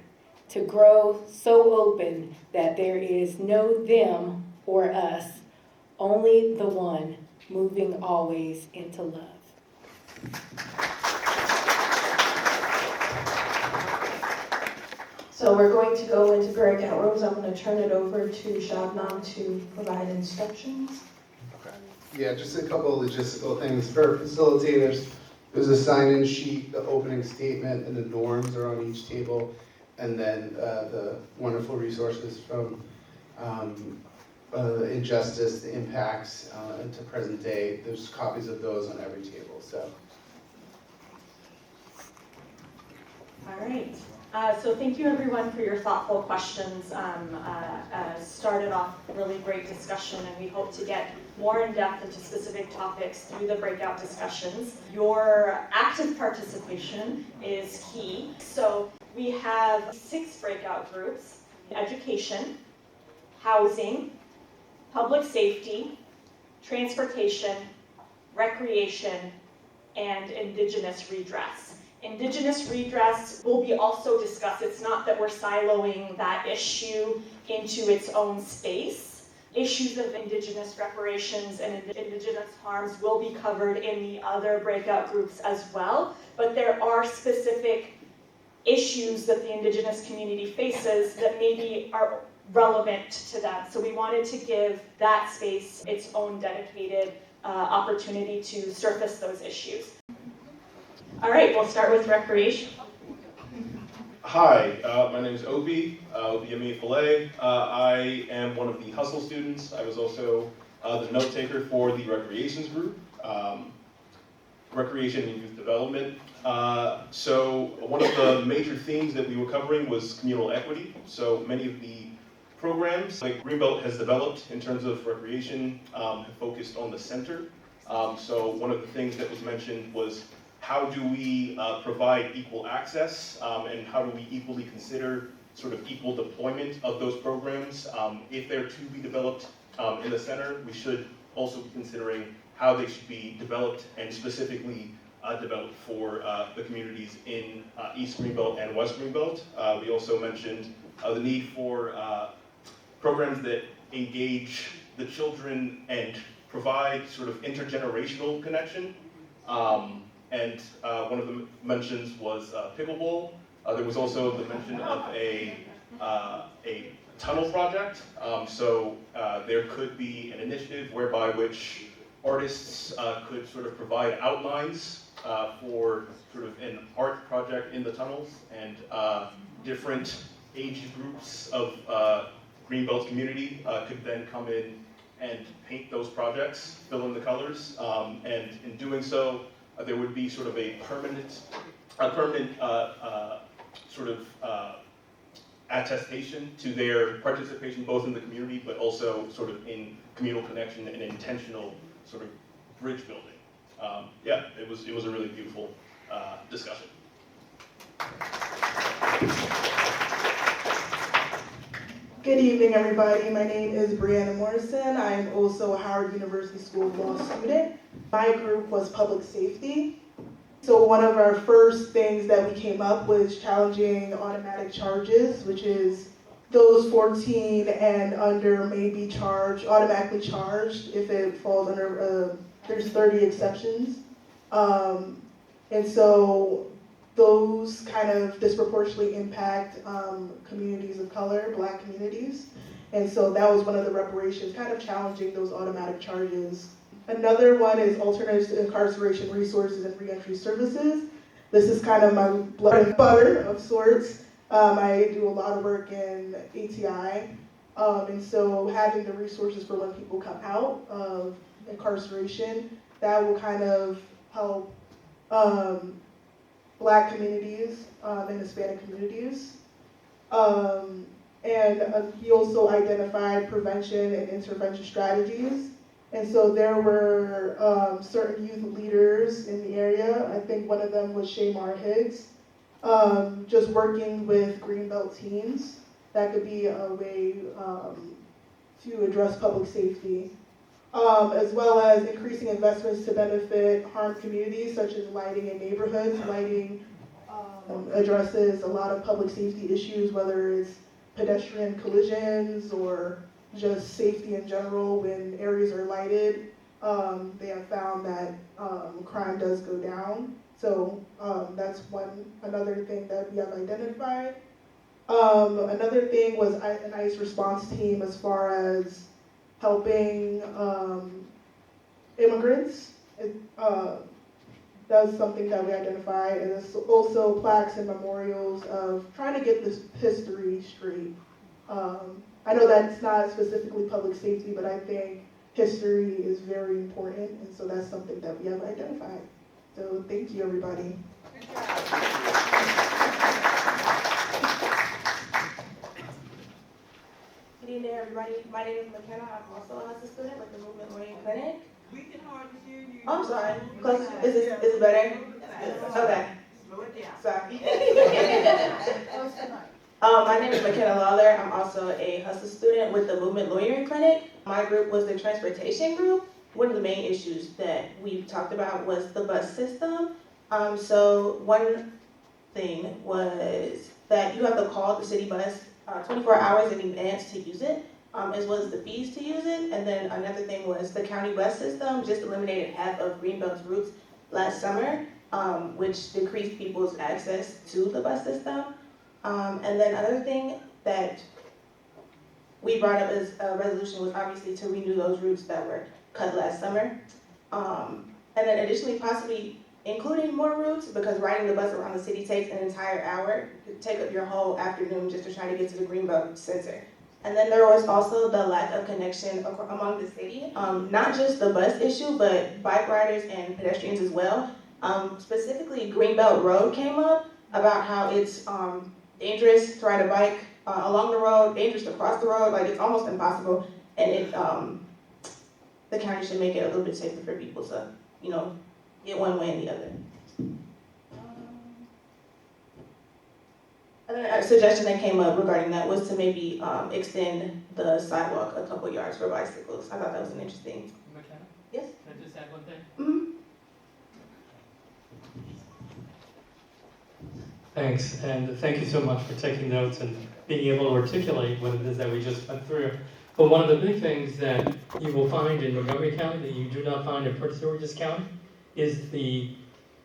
to grow so open that there is no them or us, only the one moving always into love. So we're going to go into breakout rooms. I'm going to turn it over to Shabnam to provide instructions. Okay. Yeah, just a couple of logistical things. For facilitators, there's a sign-in sheet, the opening statement, and the norms are on each table. And then the wonderful resources from Injustice, the impacts, and to present day. There's copies of those on every table. So. All right. So thank you everyone for your thoughtful questions. Started off a really great discussion, and we hope to get more in depth into specific topics through the breakout discussions. Your active participation is key. So we have 6 breakout groups: education, housing, public safety, transportation, recreation, and Indigenous redress. Indigenous redress will be also discussed. It's not that we're siloing that issue into its own space, issues of Indigenous reparations and Indigenous harms will be covered in the other breakout groups as well, but there are specific issues that the Indigenous community faces that maybe are relevant to them. So we wanted to give that space its own dedicated opportunity to surface those issues. All right, we'll start with recreation. Hi, my name is Obi Yemi Filet. I am one of the Hustle students. I was also the note taker for the recreations group, recreation and youth development. So one of the major themes that we were covering was communal equity. So many of the programs like Greenbelt has developed in terms of recreation have focused on the center. So one of the things that was mentioned was how do we provide equal access and how do we equally consider sort of equal deployment of those programs. If they're to be developed in the center, we should also be considering how they should be developed and specifically developed for the communities in East Greenbelt and West Greenbelt. We also mentioned the need for programs that engage the children and provide sort of intergenerational connection. And one of the mentions was pickleball. There was also the mention of a tunnel project. So there could be an initiative whereby which artists could sort of provide outlines for sort of an art project in the tunnels, and different age groups of Greenbelt community could then come in and paint those projects, fill in the colors, and in doing so, there would be sort of a permanent sort of attestation to their participation both in the community but also sort of in communal connection and intentional sort of bridge building. Yeah, it was a really beautiful discussion. Good evening, everybody. My name is Brianna Morrison. I'm also a Howard University School of Law student. My group was public safety. So one of our first things that we came up was challenging automatic charges, which is those 14 and under may be automatically charged if it falls under, there's 30 exceptions. And so those kind of disproportionately impact communities of color, Black communities. And so that was one of the reparations, kind of challenging those automatic charges. Another one is alternatives to incarceration resources and reentry services. This is kind of my bread and butter of sorts. I do a lot of work in ATI. And so having the resources for when people come out of incarceration, that will kind of help Black communities and Hispanic communities. And he also identified prevention and intervention strategies. And so there were certain youth leaders in the area. I think one of them was Shamar Higgs, just working with Greenbelt teens. That could be a way to address public safety. As well as increasing investments to benefit harmed communities, such as lighting in neighborhoods. Lighting addresses a lot of public safety issues, whether it's pedestrian collisions or just safety in general. When areas are lighted, they have found that crime does go down. So that's another thing that we have identified. Another thing was an ICE response team as far as helping immigrants. That's something that we identified, and it's also plaques and memorials of trying to get this history straight. I know that's not specifically public safety, but I think history is very important, and so that's something that we have identified. So thank you, everybody. Good evening, everybody. My name is McKenna. I'm also a Hustle student with the Movement Learning Clinic. We can hardly hear you. I'm sorry. Close. Is it better? Okay. Slow it down. Sorry. My name is McKenna Lawler. I'm also a Hustle student with the Movement Lawyering Clinic. My group was the transportation group. One of the main issues that we talked about was the bus system. So one thing was that you have to call the city bus 24 hours in advance to use it. as well as the fees to use it. And then another thing was the county bus system just eliminated half of Greenbelt's routes last summer, which decreased people's access to the bus system. And then another thing that we brought up as a resolution was obviously to renew those routes that were cut last summer. And then additionally, possibly including more routes, because riding the bus around the city takes an entire hour. It could take up your whole afternoon just to try to get to the Greenbelt Center. And then there was also the lack of connection among the city. Not just the bus issue, but bike riders and pedestrians as well. Specifically, Greenbelt Road came up about how it's dangerous to ride a bike along the road, dangerous to cross the road, like it's almost impossible. And it, the county should make it a little bit safer for people to, you know, get one way and the other. And then a suggestion that came up regarding that was to maybe extend the sidewalk a couple yards for bicycles. I thought that was an interesting. McKenna? Yes? Can I just add one thing? Mm-hmm. Thanks, and thank you so much for taking notes and being able to articulate what it is that we just went through. But one of the big things that you will find in Montgomery County that you do not find in Prince George's County is the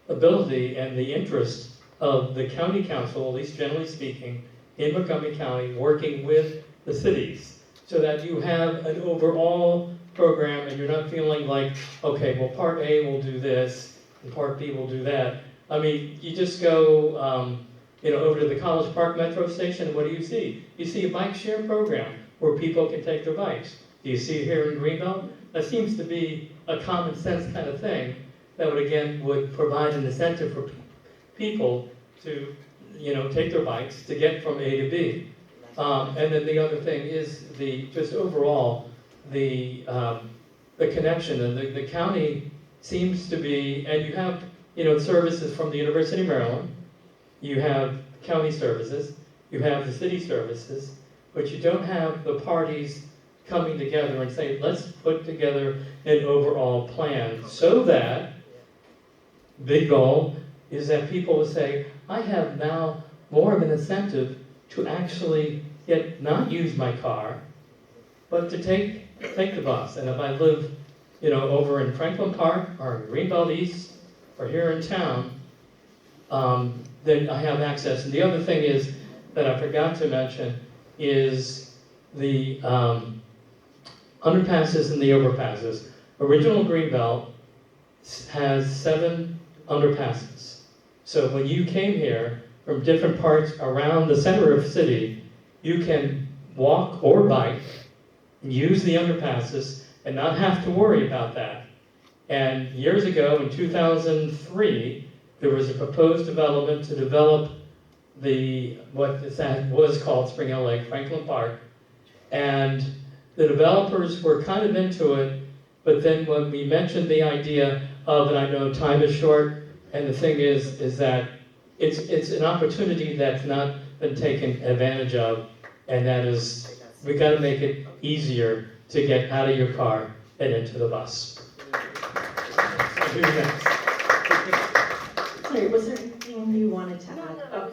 ability and the interest of the county council, at least generally speaking, in Montgomery County, working with the cities, so that you have an overall program and you're not feeling like, okay, well, part A will do this and part B will do that. I mean, you just go, over to the College Park Metro Station, what do you see? You see a bike share program where people can take their bikes. Do you see it here in Greenbelt? That seems to be a common sense kind of thing that would provide an incentive for people to, take their bikes to get from A to B. And then the other thing is the connection, and the county seems to be, and you have, services from the University of Maryland, you have county services, you have the city services, but you don't have the parties coming together and say, let's put together an overall plan so that, big goal, is that people will say, I have now more of an incentive to actually not use my car, but to take the bus. And if I live, over in Franklin Park or in Greenbelt East or here in town, then I have access. And the other thing is that I forgot to mention is the underpasses and the overpasses. Original Greenbelt has 7 underpasses. So when you came here from different parts around the center of the city, you can walk or bike, use the underpasses, and not have to worry about that. And years ago, in 2003, there was a proposed development to develop what was called Spring Hill Lake, Franklin Park. And the developers were kind of into it, but then when we mentioned the idea of, and I know time is short, and the thing is that it's an opportunity that's not been taken advantage of, and that is, we got to make it easier to get out of your car and into the bus. Who's next? Sorry, was there anything you wanted to add? Oh.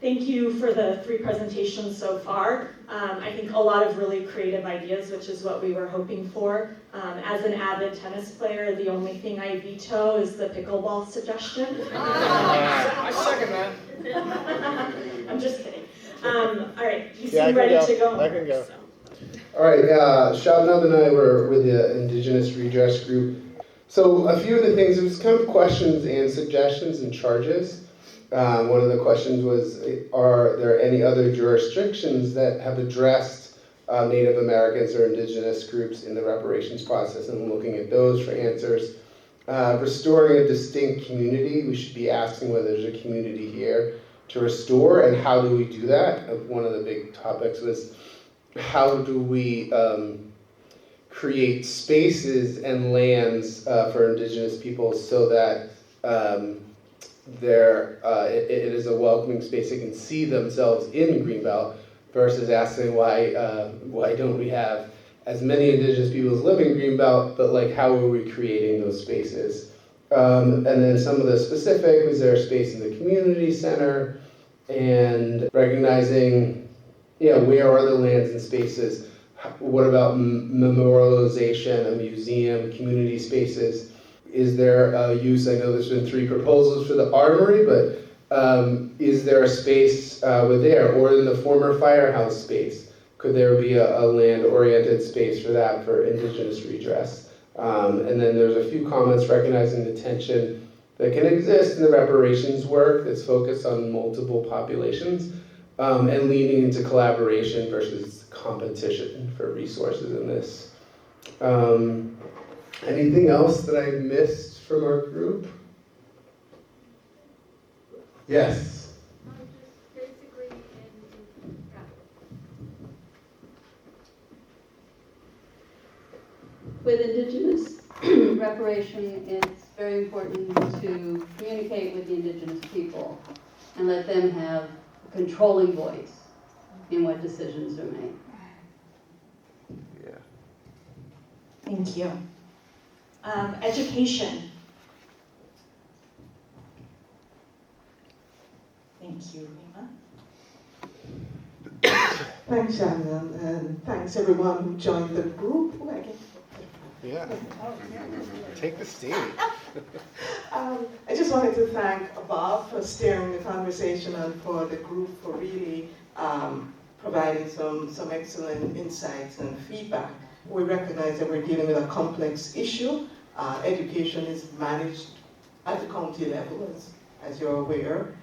Thank you for the 3 presentations so far. I think a lot of really creative ideas, which is what we were hoping for. As an avid tennis player, the only thing I veto is the pickleball suggestion. I second that. I'm just kidding. All right, you seem ready to go. I can go. So. All right, Shabnam and I were with the Indigenous redress group. So a few of the things, it was kind of questions and suggestions and charges. One of the questions was, are there any other jurisdictions that have addressed Native Americans or Indigenous groups in the reparations process, and looking at those for answers. Restoring a distinct community, we should be asking whether there's a community here to restore, and how do we do that? One of the big topics was, how do we create spaces and lands for Indigenous peoples so that it is a welcoming space, they can see themselves in Greenbelt, versus asking why don't we have as many Indigenous people as live in Greenbelt, but like how are we creating those spaces? And then some of the specific, was there a space in the community center, and recognizing where are the lands and spaces? What about memorialization, a museum, community spaces? Is there a use? I know there's been 3 proposals for the armory, but is there a space there, or in the former firehouse space? Could there be a land-oriented space for that, for Indigenous redress? And then there's a few comments recognizing the tension that can exist in the reparations work that's focused on multiple populations, and leaning into collaboration versus competition for resources in this. Anything else that I missed from our group? Yes. With Indigenous reparation, it's very important to communicate with the Indigenous people and let them have a controlling voice in what decisions are made. Yeah. Thank you. Education. Thank you, Rima. Thanks, Shannon, and thanks everyone who joined the group. Yeah. Take the stage. I just wanted to thank Bob for steering the conversation and for the group for really providing some excellent insights and feedback. We recognize that we're dealing with a complex issue. Education is managed at the county level, as you're aware.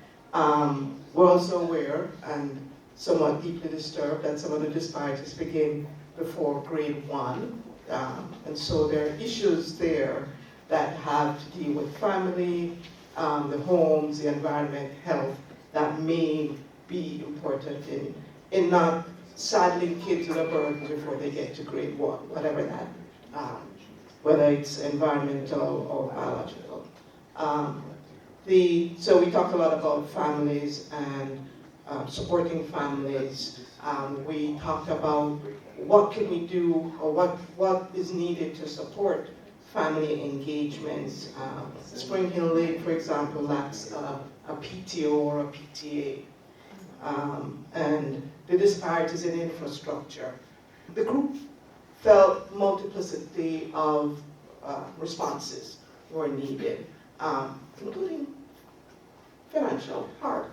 We're also aware and somewhat deeply disturbed that some of the disparities begin before grade 1. And so there are issues there that have to deal with family, the homes, the environment, health, that may be important in not saddling kids with a burden before they get to grade 1, whatever that, whether it's environmental or biological. So we talked a lot about families and supporting families. We talked about what can we do, or what is needed to support family engagements. Spring Hill Lake, for example, lacks a PTO or a PTA. And the disparities in infrastructure. The group felt multiplicity of responses were needed, including financial, hard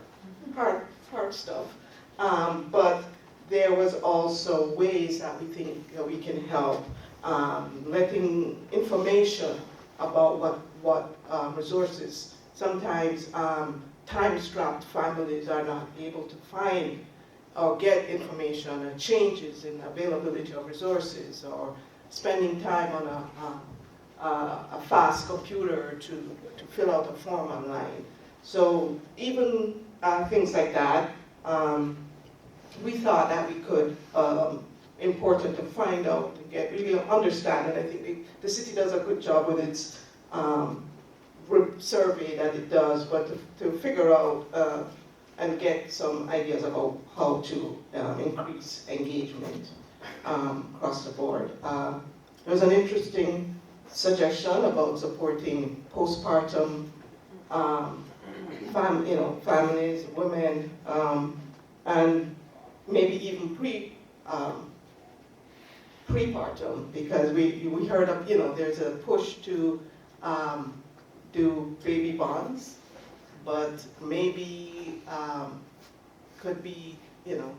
stuff. But there was also ways that we think that we can help, letting information about what resources. Sometimes time-strapped families are not able to find or get information on changes in availability of resources, or spending time on a fast computer to fill out a form online. So even things like that, we thought that we could, important to find out, to get really understand, and I think the city does a good job with its survey that it does, but to figure out and get some ideas about how to increase engagement across the board. There was an interesting suggestion about supporting postpartum families, women, and maybe even prepartum, because we heard of, there's a push to do baby bonds, but maybe could be,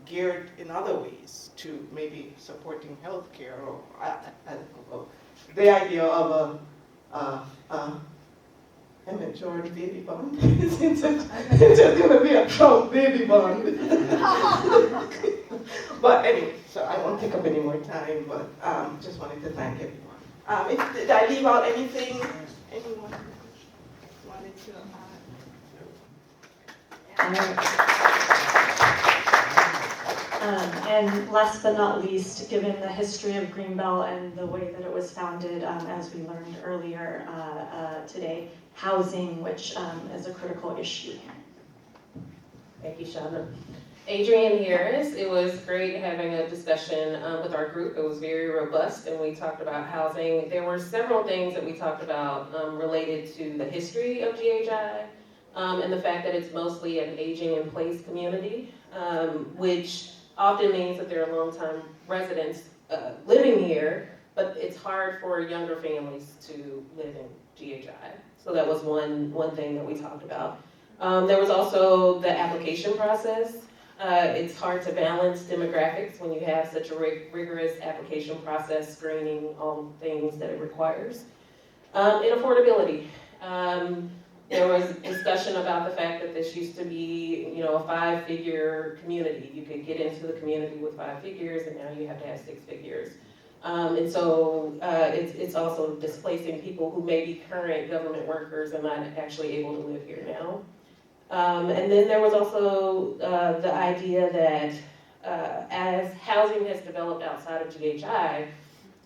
geared in other ways to maybe supporting healthcare, or I don't know. The idea of a Jordan baby bond. It's just going to be a Trump baby bond. But anyway, so I won't take up any more time, but just wanted to thank everyone. Did I leave out anything? Anyone wanted to And last but not least, given the history of Greenbelt and the way that it was founded, as we learned earlier today, housing, which is a critical issue. Thank you, Shana. Adrienne Harris, it was great having a discussion with our group. It was very robust, and we talked about housing. There were several things that we talked about related to the history of GHI and the fact that it's mostly an aging in place community, which often means that there are longtime residents living here, but it's hard for younger families to live in GHI. So that was one thing that we talked about. There was also the application process. It's hard to balance demographics when you have such a rigorous application process, screening, all things that it requires. And affordability. There was discussion about the fact that this used to be, a 5-figure community. You could get into the community with 5 figures, and now you have to have 6 figures. And so it's also displacing people who may be current government workers and not actually able to live here now. And then there was also the idea that as housing has developed outside of GHI,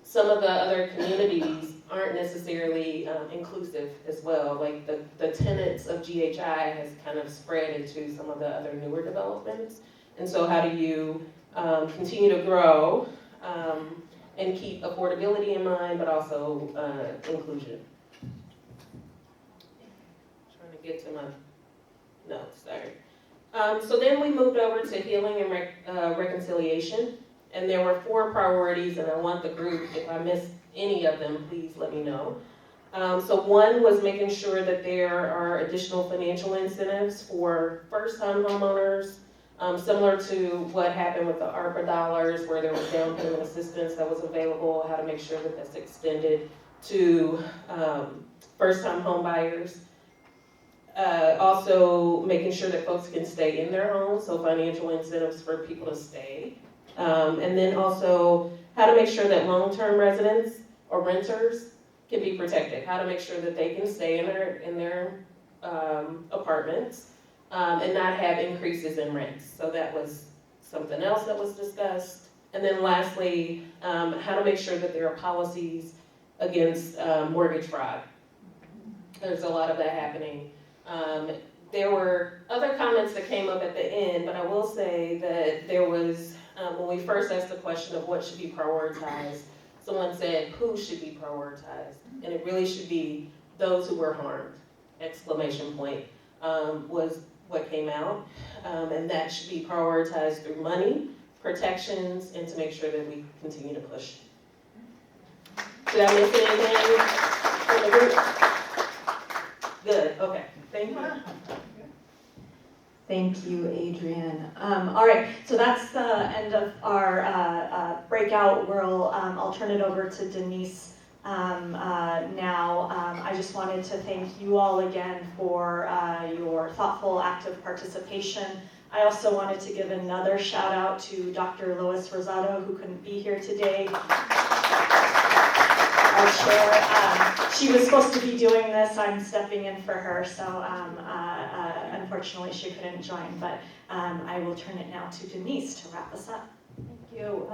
some of the other communities aren't necessarily inclusive as well. Like the tenants of GHI has kind of spread into some of the other newer developments. And so how do you continue to grow and keep affordability in mind, but also inclusion? Trying to get to my notes, sorry. So then we moved over to healing and reconciliation. And there were 4 priorities, and I want the group, if I miss any of them, please let me know. So one was making sure that there are additional financial incentives for first-time homeowners, similar to what happened with the ARPA dollars, where there was down payment assistance that was available, how to make sure that that's extended to first-time home buyers. Also making sure that folks can stay in their homes, so financial incentives for people to stay. And then also how to make sure that long-term residents or renters can be protected. How to make sure that they can stay in their apartments and not have increases in rents. So that was something else that was discussed. And then lastly, how to make sure that there are policies against mortgage fraud. There's a lot of that happening. There were other comments that came up at the end, but I will say that there was, when we first asked the question of what should be prioritized, someone said, who should be prioritized? And it really should be those who were harmed, exclamation point, was what came out. And that should be prioritized through money, protections, and to make sure that we continue to push. Did I miss anything from the group? Good, okay, thank you. Thank you, Adrian. All right, so that's the end of our breakout. I'll turn it over to Denise now. I just wanted to thank you all again for your thoughtful, active participation. I also wanted to give another shout out to Dr. Lois Rosado, who couldn't be here today. Our chair, she was supposed to be doing this. I'm stepping in for her, so unfortunately she couldn't join, but I will turn it now to Denise to wrap us up. Thank you.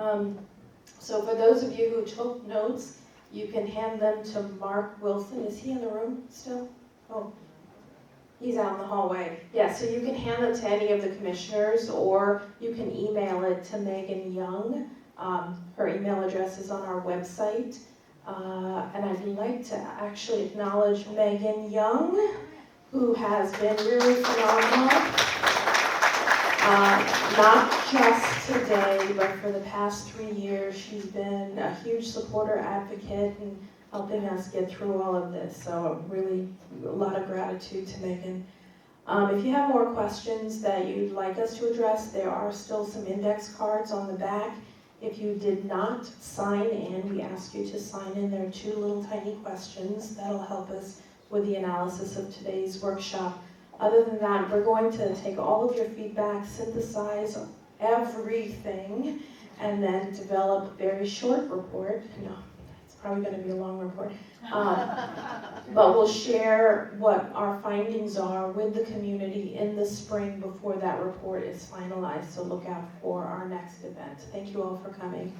So for those of you who took notes, you can hand them to Mark Wilson. Is he in the room still? Oh, he's out in the hallway. Yeah, so you can hand them to any of the commissioners, or you can email it to Megan Young. Her email address is on our website. And I'd like to actually acknowledge Megan Young, who has been really phenomenal. Not just today, but for the past 3 years, she's been a huge supporter, advocate, and helping us get through all of this. So really, a lot of gratitude to Megan. If you have more questions that you'd like us to address, there are still some index cards on the back. If you did not sign in, we ask you to sign in. There are 2 little tiny questions that'll help us with the analysis of today's workshop. Other than that, we're going to take all of your feedback, synthesize everything, and then develop a very short report. No, it's probably going to be a long report. But we'll share what our findings are with the community in the spring before that report is finalized. So look out for our next event. Thank you all for coming.